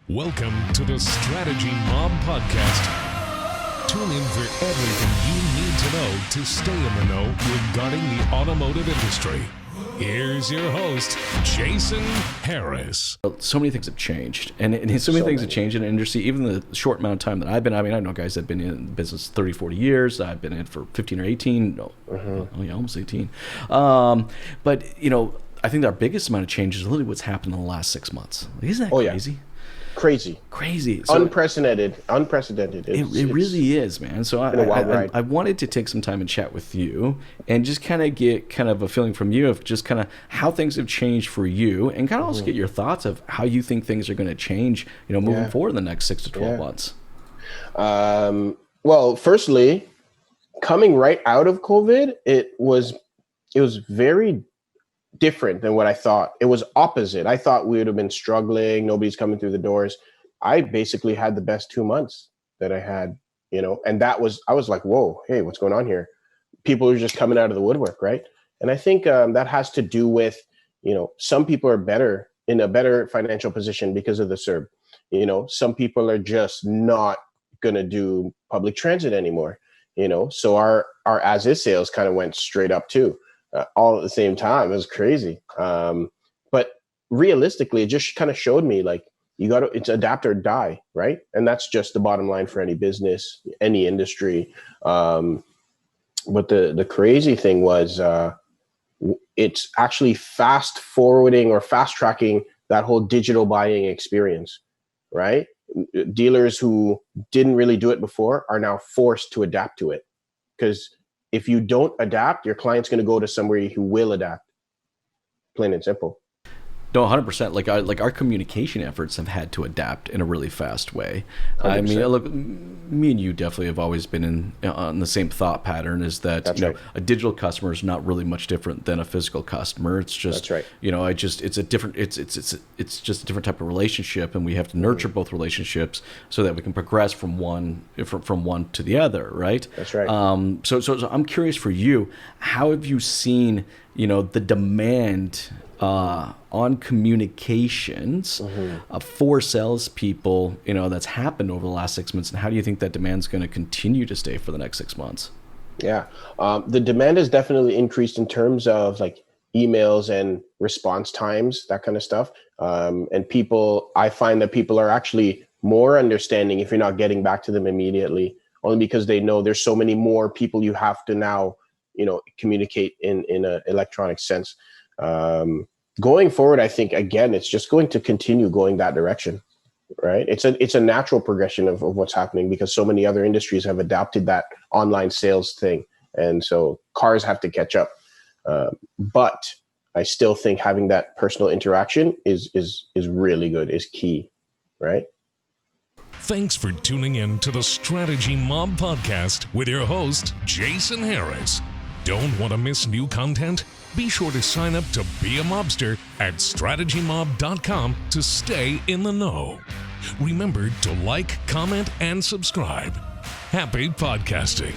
Welcome to the Strategy Mob Podcast. Tune in for everything you need to know to stay in the know regarding the automotive industry. Here's your host, Jason Harris. So many things have changed, and so many things have changed in the industry, even the short amount of time that I've been. I mean, I know guys that have been in business 30, 40 years. I've been in it for 15 or 18. Almost 18. But, I think our biggest amount of change is literally what's happened in the last 6 months. Isn't that crazy? Yeah. Crazy. So unprecedented. It really is, man. So I wanted to take some time and chat with you and just kind of get kind of a feeling from you of just kind of how things have changed for you, and kind of also get your thoughts of how you think things are going to change, moving forward in the next 6 to 12 months. Well, firstly, coming right out of COVID, it was very different than what I thought. It was opposite. I thought we would have been struggling. Nobody's coming through the doors. I basically had the best 2 months that I had, and I was like, whoa, hey, what's going on here? People are just coming out of the woodwork, right? And I think that has to do with, some people are in a better financial position because of the CERB. Some people are just not going to do public transit anymore, so our as-is sales kind of went straight up too. All at the same time. It was crazy. But realistically, it just kind of showed me it's adapt or die, right? And that's just the bottom line for any business, any industry. But the crazy thing was it's actually fast forwarding or fast tracking that whole digital buying experience, right? Dealers who didn't really do it before are now forced to adapt to it, because if you don't adapt, your client's going to go to somebody who will adapt. Plain and simple. No, 100%. Like our communication efforts have had to adapt in a really fast way. 100%. I mean, look, me and you definitely have always been on the same thought pattern. Is that That's right. A digital customer is not really much different than a physical customer. It's just, That's right. it's a different. It's just a different type of relationship, and we have to nurture both relationships so that we can progress from one to the other. Right. That's right. So I'm curious for you, how have you seen the demand on communications for salespeople, that's happened over the last 6 months, and how do you think that demand's going to continue to stay for the next 6 months? Yeah, the demand has definitely increased in terms of emails and response times, that kind of stuff. And I find that people are actually more understanding if you're not getting back to them immediately, only because they know there's so many more people you have to now, communicate in an electronic sense. Going forward, I think, again, it's just going to continue going that direction, right? It's a natural progression of what's happening, because so many other industries have adopted that online sales thing. And so cars have to catch up. But I still think having that personal interaction is really good, is key, right? Thanks for tuning in to the Strategy Mob Podcast with your host, Jason Harris. Don't want to miss new content? Be sure to sign up to be a mobster at strategymob.com to stay in the know. Remember to like, comment, and subscribe. Happy podcasting.